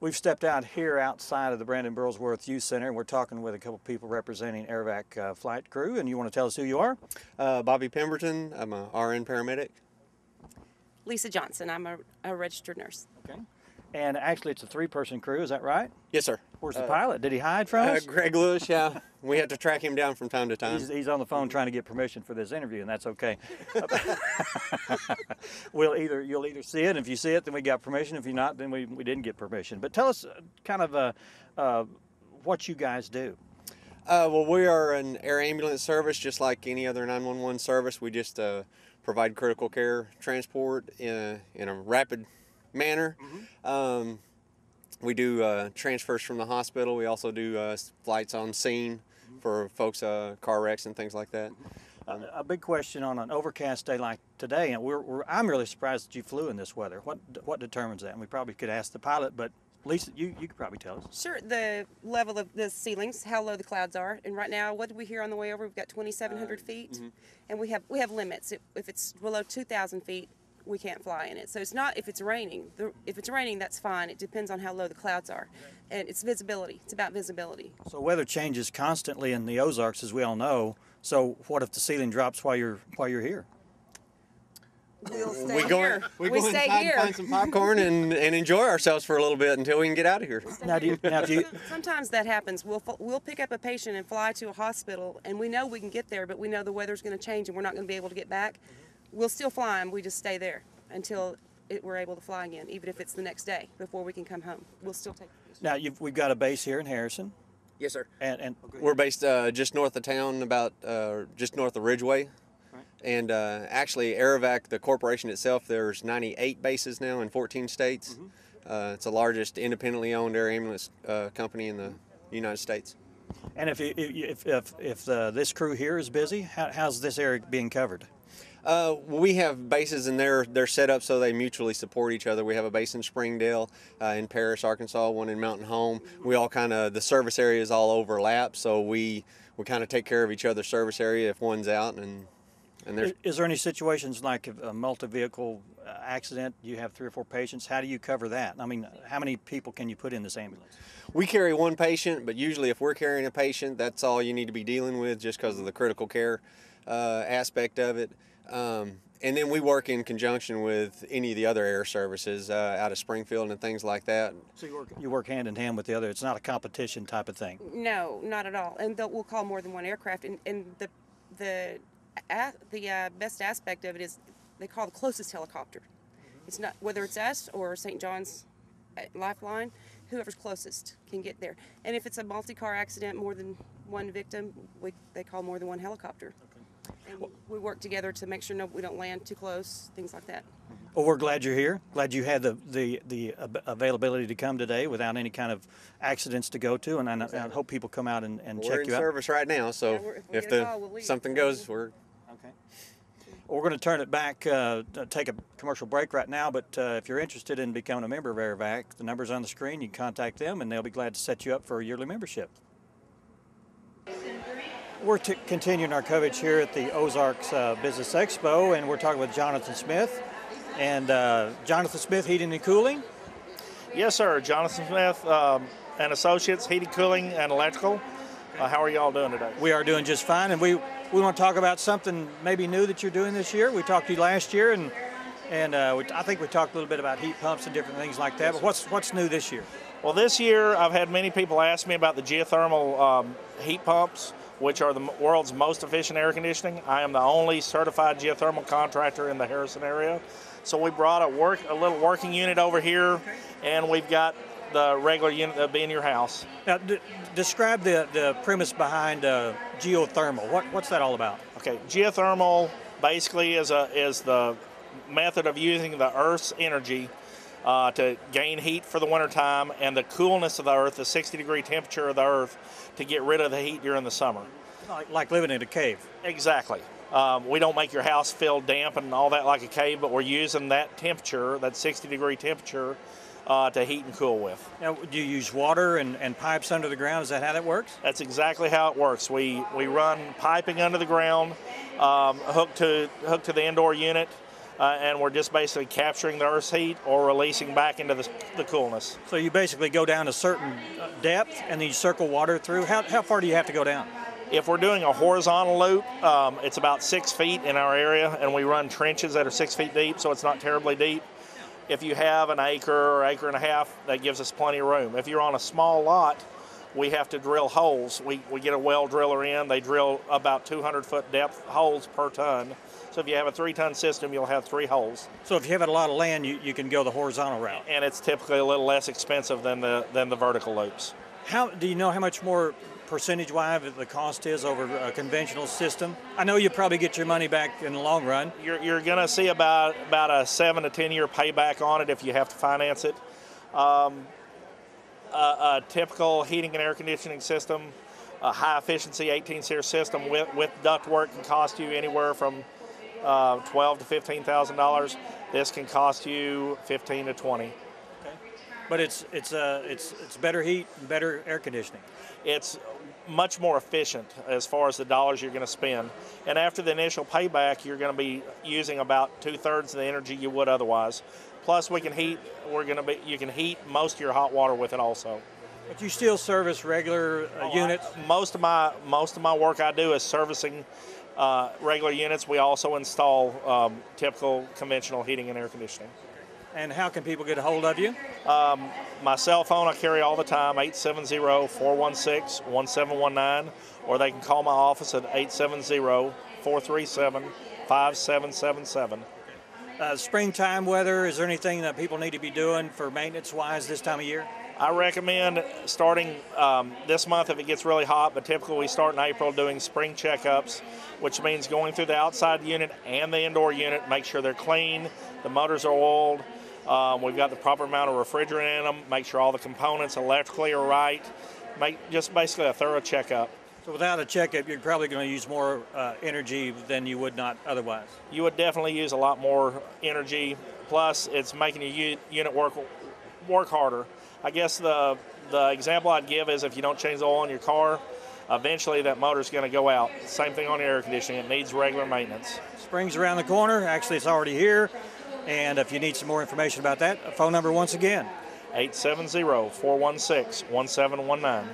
We've stepped out here outside of the Brandon Burlsworth Youth Center, and we're talking with a couple people representing Air Evac flight crew. And you want to tell us who you are? Bobby Pemberton. I'm a RN paramedic. Lisa Johnson. I'm a registered nurse. Okay. And actually, it's a three-person crew. Is that right? Yes, sir. Where's the pilot? Did he hide from us? Greg Lewis. Yeah, we had to track him down from time to time. He's on the phone trying to get permission for this interview, and that's okay. You'll either see it. If you see it, then we got permission. If you're not, then we didn't get permission. But tell us kind of what you guys do. Well, we are an air ambulance service, just like any other 911 service. We just provide critical care transport in a rapid manner. Mm-hmm. We do transfers from the hospital. We also do flights on scene for folks, car wrecks and things like that. A big question on an overcast day like today, and I'm really surprised that you flew in this weather. What determines that? And we probably could ask the pilot, but Lisa, you could probably tell us. Sure, the level of the ceilings, how low the clouds are, and right now, what did we hear on the way over? We've got 2,700 feet, mm-hmm. and we have limits. If it's below 2,000 feet, we can't fly in it. So it's not if it's raining. If it's raining, that's fine. It depends on how low the clouds are, and it's visibility. It's about visibility. So weather changes constantly in the Ozarks, as we all know. So what if the ceiling drops while you're here? We'll stay here. We stay here. Find some popcorn and enjoy ourselves for a little bit until we can get out of here. Sometimes that happens. We'll pick up a patient and fly to a hospital, and we know we can get there, but we know the weather's going to change and we're not going to be able to get back. We'll still fly them. We just stay there until we're able to fly again, even if it's the next day before we can come home. We'll still take the patient. Now we've got a base here in Harrison. Yes, sir. And we're based just north of town, about just north of Ridgeway. And actually, Air Evac, the corporation itself, there's 98 bases now in 14 states. Mm-hmm. It's the largest independently owned air ambulance company in the United States. And if this crew here is busy, how's this area being covered? We have bases, and they're set up so they mutually support each other. We have a base in Springdale, in Paris, Arkansas, one in Mountain Home. We all the service areas all overlap, so we kind of take care of each other's service area if one's out. And is there any situations like a multi-vehicle accident, you have 3 or 4 patients, how do you cover that? I mean, how many people can you put in this ambulance? We carry one patient, but usually if we're carrying a patient, that's all you need to be dealing with just because of the critical care aspect of it. And then we work in conjunction with any of the other air services out of Springfield and things like that. So you work hand in hand with the other. It's not a competition type of thing. No, not at all. And we'll call more than one aircraft. And the best aspect of it is they call the closest helicopter. It's not whether it's us or St. John's Lifeline, whoever's closest can get there. And if it's a multi-car accident, more than one victim, they call more than one helicopter. And we work together to make sure we don't land too close, things like that. Well, we're glad you're here. Glad you had the availability to come today without any kind of accidents to go to, and I hope people come out and check you out. We're in service right now, so if something goes, we're... Okay. Well, we're going to turn it back, take a commercial break right now, but if you're interested in becoming a member of Air Evac, the number's on the screen. You can contact them, and they'll be glad to set you up for a yearly membership. We're continuing our coverage here at the Ozarks Business Expo, and we're talking with Jonathan Smith. And Jonathan Smith, Heating and Cooling? Yes, sir. Jonathan Smith and Associates, Heating, Cooling, and Electrical. How are y'all doing today? We are doing just fine, and we want to talk about something maybe new that you're doing this year. We talked to you last year, and I think we talked a little bit about heat pumps and different things like that. But what's new this year? Well, this year I've had many people ask me about the geothermal heat pumps, which are the world's most efficient air conditioning. I am the only certified geothermal contractor in the Harrison area. So we brought a little working unit over here, and we've got the regular unit that'll be in your house. Now, describe the premise behind geothermal. What's that all about? Okay, geothermal basically is the method of using the Earth's energy to gain heat for the wintertime and the coolness of the Earth, the 60-degree temperature of the Earth, to get rid of the heat during the summer. Like living in a cave. Exactly. We don't make your house feel damp and all that like a cave, but we're using that temperature, that 60-degree temperature, to heat and cool with. Now, do you use water and pipes under the ground? Is that how that works? That's exactly how it works. We run piping under the ground, hooked to the indoor unit, and we're just basically capturing the Earth's heat or releasing back into the coolness. So you basically go down a certain depth and then you circle water through. How far do you have to go down? If we're doing a horizontal loop, it's about 6 feet in our area, and we run trenches that are 6 feet deep, so it's not terribly deep. If you have an acre or acre and a half, that gives us plenty of room. If you're on a small lot, we have to drill holes. We get a well driller in. They drill about 200-foot depth holes per ton. So if you have a 3-ton system, you'll have 3 holes. So if you have a lot of land, you can go the horizontal route. And it's typically a little less expensive than the vertical loops. How do you know how much more percentage-wise the cost is over a conventional system? I know you probably get your money back in the long run. You're going to see about a 7 to 10 year payback on it if you have to finance it. A typical heating and air conditioning system, a high-efficiency 18-SEER system with ductwork can cost you anywhere from $12,000 to $15,000. This can cost you $15,000 to $20,000. Okay. But it's better heat and better air conditioning. It's much more efficient as far as the dollars you're going to spend. And after the initial payback, you're going to be using about 2/3 of the energy you would otherwise. Plus, you can heat most of your hot water with it also. But you still service regular units? Most of my work I do is servicing regular units. We also install typical conventional heating and air conditioning. And how can people get a hold of you? My cell phone I carry all the time, 870-416-1719, or they can call my office at 870-437-5777. Springtime weather, is there anything that people need to be doing for maintenance-wise this time of year? I recommend starting this month if it gets really hot, but typically we start in April doing spring checkups, which means going through the outside unit and the indoor unit, make sure they're clean, the motors are oiled, we've got the proper amount of refrigerant in them, make sure all the components electrically are right, just basically a thorough checkup. So without a checkup, you're probably going to use more energy than you would not otherwise. You would definitely use a lot more energy, plus it's making your unit work harder. I guess the example I'd give is if you don't change the oil in your car, eventually that motor's going to go out. Same thing on your air conditioning. It needs regular maintenance. Spring's around the corner. Actually, it's already here. And if you need some more information about that, a phone number once again. 870-416-1719.